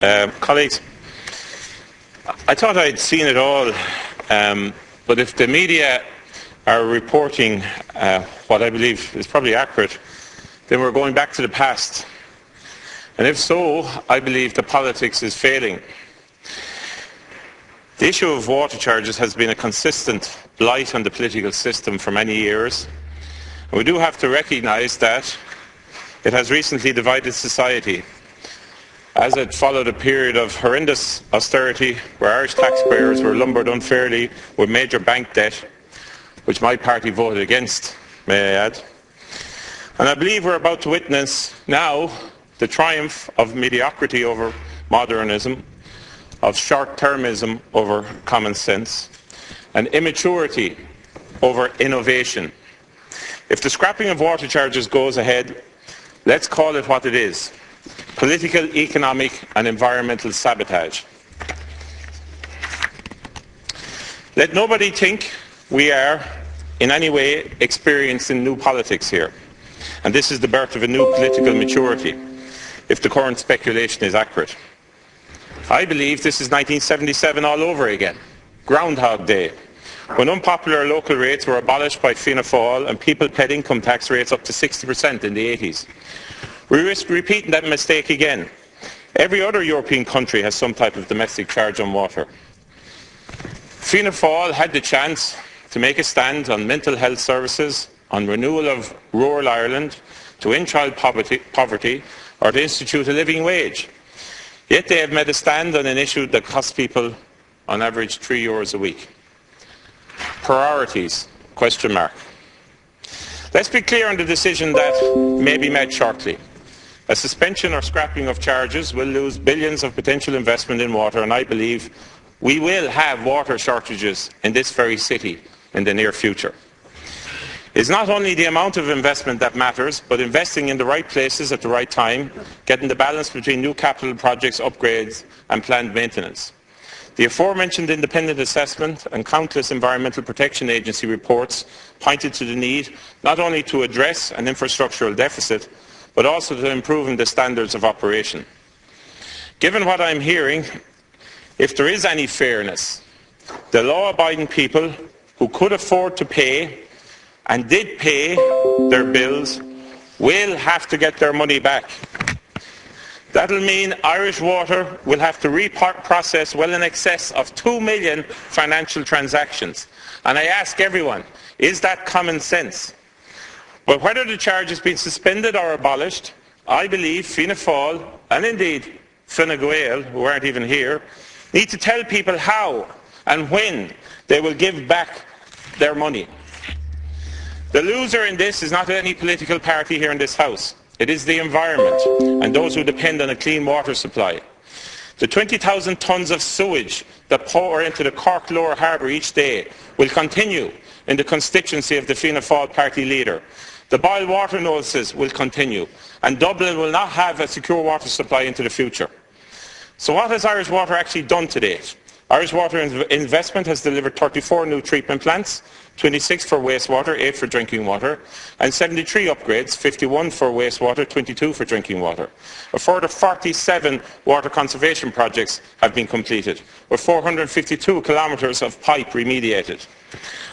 Colleagues, I thought I'd seen it all, but if the media are reporting what I believe is probably accurate, then we're going back to the past. And if so, I believe the politics is failing. The issue of water charges has been a consistent blight on the political system for many years. And we do have to recognise that it has recently divided society, as it followed a period of horrendous austerity where Irish taxpayers were lumbered unfairly with major bank debt, which my party voted against, may I add. And I believe we're about to witness now the triumph of mediocrity over modernism, of short-termism over common sense, and immaturity over innovation. If the scrapping of water charges goes ahead, let's call it what it is: political, economic and environmental sabotage. Let nobody think we are in any way experiencing new politics here, and this is the birth of a new political maturity, if the current speculation is accurate. I believe this is 1977 all over again, Groundhog Day, when unpopular local rates were abolished by Fianna Fáil and people paid income tax rates up to 60% in the 80s. We risk repeating that mistake again. Every other European country has some type of domestic charge on water. Fianna Fáil had the chance to make a stand on mental health services, on renewal of rural Ireland, to end child poverty, or to institute a living wage. Yet they have made a stand on an issue that costs people on average €3 a week. Priorities? ? Let's be clear on the decision that may be made shortly. A suspension or scrapping of charges will lose billions of potential investment in water, and I believe we will have water shortages in this very city in the near future. It's not only the amount of investment that matters, but investing in the right places at the right time, getting the balance between new capital projects, upgrades and planned maintenance. The aforementioned independent assessment and countless Environmental Protection Agency reports pointed to the need not only to address an infrastructural deficit, but also to improving the standards of operation. Given what I'm hearing, if there is any fairness, the law-abiding people who could afford to pay and did pay their bills will have to get their money back. That'll mean Irish Water will have to reprocess well in excess of 2 million financial transactions. And I ask everyone, is that common sense? But whether the charge has been suspended or abolished, I believe Fianna Fáil, and indeed Fine Gael, who aren't even here, need to tell people how and when they will give back their money. The loser in this is not any political party here in this House. It is the environment and those who depend on a clean water supply. The 20,000 tonnes of sewage that pour into the Cork Lower Harbour each day will continue in the constituency of the Fianna Fáil party leader. The boil water notices will continue, and Dublin will not have a secure water supply into the future. So what has Irish Water actually done to date? Irish Water Investment has delivered 34 new treatment plants, 26 for wastewater, 8 for drinking water, and 73 upgrades, 51 for wastewater, 22 for drinking water. A further 47 water conservation projects have been completed, with 452 kilometres of pipe remediated.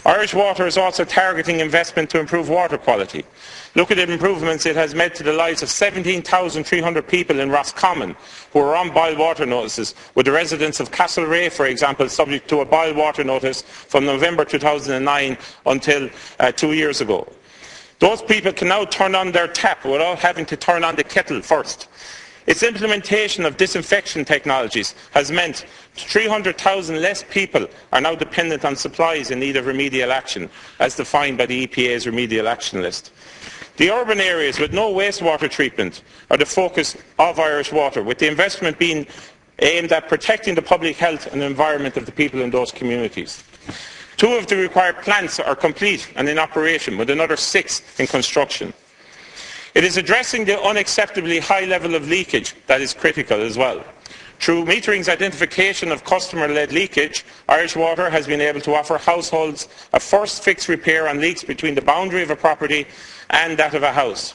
Irish Water is also targeting investment to improve water quality. Look at the improvements it has made to the lives of 17,300 people in Roscommon who are on boil water notices, with the residents of Castlereagh, for example, subject to a boil water notice from November 2009 until 2 years ago. Those people can now turn on their tap without having to turn on the kettle first. Its implementation of disinfection technologies has meant 300,000 less people are now dependent on supplies in need of remedial action, as defined by the EPA's remedial action list. The urban areas with no wastewater treatment are the focus of Irish Water, with the investment being aimed at protecting the public health and environment of the people in those communities. 2 of the required plants are complete and in operation, with another 6 in construction. It is addressing the unacceptably high level of leakage that is critical as well. Through metering's identification of customer-led leakage, Irish Water has been able to offer households a first fix repair on leaks between the boundary of a property and that of a house.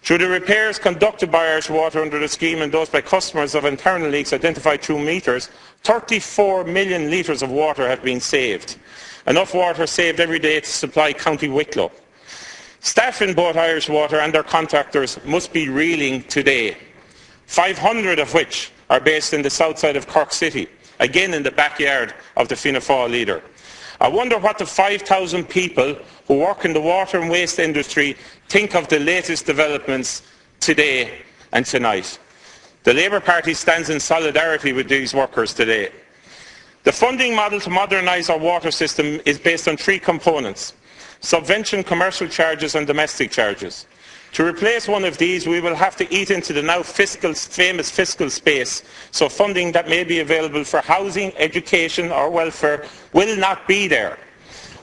Through the repairs conducted by Irish Water under the scheme and those by customers of internal leaks identified through meters, 34 million litres of water have been saved. Enough water saved every day to supply County Wicklow. Staff in both Irish Water and their contractors must be reeling today, 500 of which are based in the south side of Cork City, again in the backyard of the Fianna Fáil leader. I wonder what the 5,000 people who work in the water and waste industry think of the latest developments today and tonight. The Labour Party stands in solidarity with these workers today. The funding model to modernise our water system is based on three components: subvention, commercial charges and domestic charges. To replace one of these, we will have to eat into the now famous fiscal space, so funding that may be available for housing, education or welfare will not be there.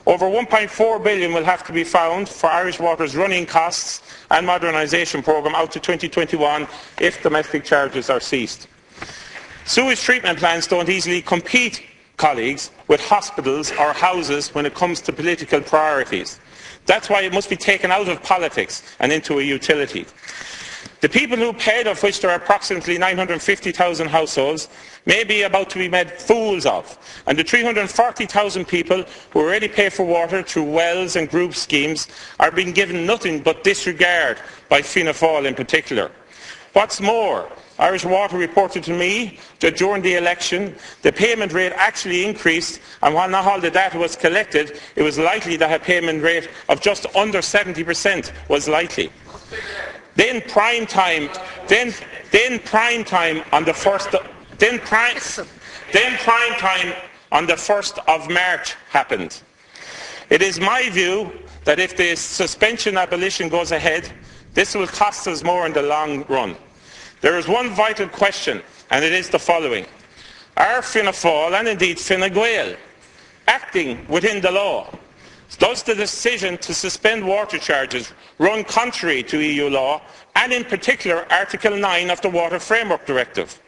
Over 1.4 billion will have to be found for Irish Water's running costs and modernisation programme out to 2021 if domestic charges are ceased. Sewage treatment plants don't easily compete, colleagues, with hospitals or houses when it comes to political priorities. That's why it must be taken out of politics and into a utility. The people who paid, of which there are approximately 950,000 households, may be about to be made fools of, and the 340,000 people who already pay for water through wells and group schemes are being given nothing but disregard by Fianna Fáil in particular. What's more, Irish Water reported to me that during the election the payment rate actually increased, and while not all the data was collected, it was likely that a payment rate of just under 70% was likely. Then prime time on the 1st of March happened. It is my view that if the suspension abolition goes ahead, this will cost us more in the long run. There is one vital question, and it is the following: are Fianna Fáil and indeed Fine Gael acting within the law? Does the decision to suspend water charges run contrary to EU law, and in particular Article 9 of the Water Framework Directive?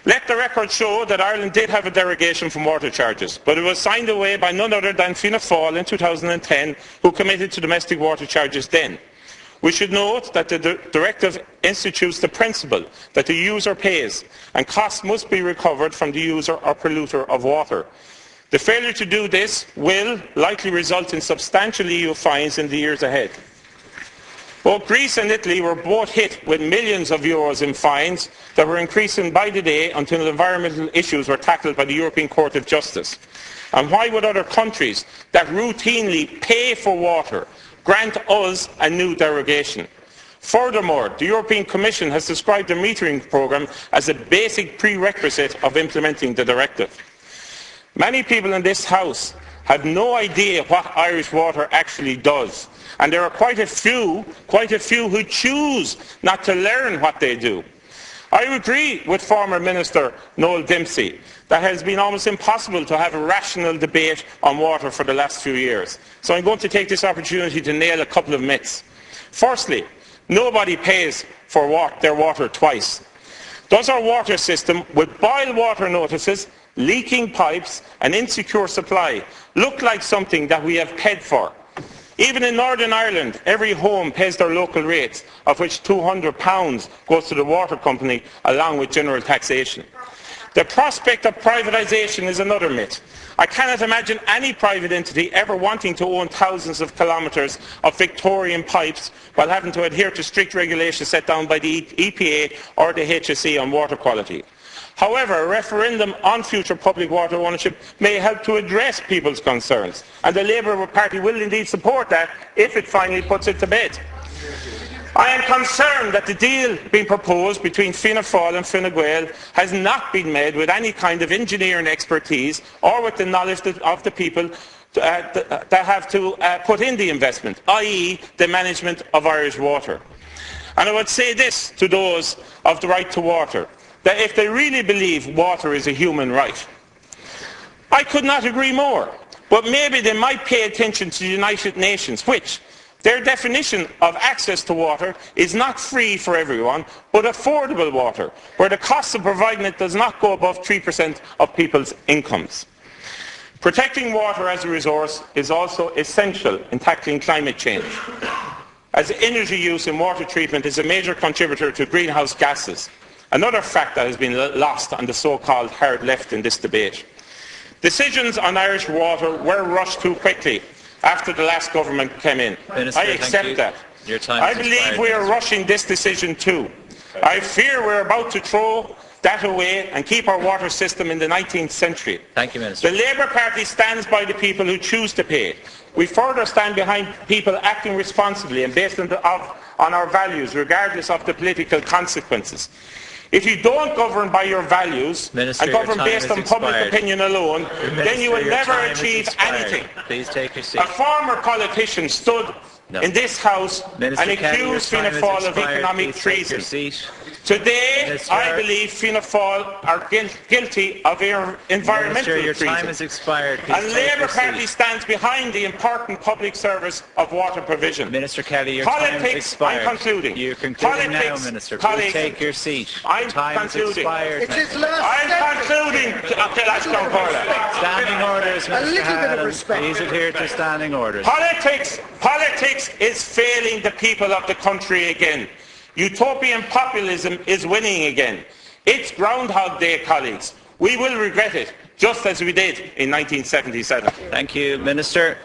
Let the record show that Ireland did have a derogation from water charges, but it was signed away by none other than Fianna Fáil in 2010, who committed to domestic water charges then. We should note that the directive institutes the principle that the user pays, and costs must be recovered from the user or polluter of water. The failure to do this will likely result in substantial EU fines in the years ahead. Both Greece and Italy were both hit with millions of euros in fines that were increasing by the day until environmental issues were tackled by the European Court of Justice. And why would other countries that routinely pay for water grant us a new derogation? Furthermore, the European Commission has described the metering programme as a basic prerequisite of implementing the directive. Many people in this House have no idea what Irish Water actually does, and there are quite a few who choose not to learn what they do. I agree with former Minister Noel Dempsey that it has been almost impossible to have a rational debate on water for the last few years. So I'm going to take this opportunity to nail a couple of myths. Firstly, nobody pays for their water twice. Does our water system, with boil water notices, leaking pipes and insecure supply, look like something that we have paid for? Even in Northern Ireland, every home pays their local rates, of which £200 goes to the water company along with general taxation. The prospect of privatisation is another myth. I cannot imagine any private entity ever wanting to own thousands of kilometres of Victorian pipes while having to adhere to strict regulations set down by the EPA or the HSE on water quality. However, a referendum on future public water ownership may help to address people's concerns, and the Labour Party will indeed support that if it finally puts it to bed. I am concerned that the deal being proposed between Fianna Fáil and Fine Gael has not been made with any kind of engineering expertise or with the knowledge of the people that have to put in the investment, i.e. the management of Irish Water. And I would say this to those of the right to water, that if they really believe water is a human right, I could not agree more, but maybe they might pay attention to the United Nations, which their definition of access to water is not free for everyone, but affordable water, where the cost of providing it does not go above 3% of people's incomes. Protecting water as a resource is also essential in tackling climate change. as energy use in water treatment is a major contributor to greenhouse gases, another fact that has been lost on the so-called hard left in this debate. Decisions on Irish water were rushed too quickly after the last government came in. Minister, I accept that. Your time I believe we are rushing this decision too. I fear we're about to throw that away and keep our water system in the 19th century. Thank you, Minister. The Labour Party stands by the people who choose to pay. We further stand behind people acting responsibly and based on our values, regardless of the political consequences. If you don't govern by your values and govern based on public opinion alone, then you will never achieve anything. Please take your seat. A former politician stood in this House and accused Fianna Fáil of economic treason. Today, I believe Fianna Fáil are guilty of environmental treason. Your time has expired. And Labour Party stands behind the important public service of water provision. Minister Kelly, your time has expired. I'm concluding. You're concluding now, Minister. Please take your seat. I'm concluding. I'm concluding. Standing orders, Mr. A little bit of respect. Please adhere to standing orders. Politics is failing the people of the country again. Utopian populism is winning again. It's Groundhog Day, colleagues. We will regret it, just as we did in 1977. Thank you, Minister.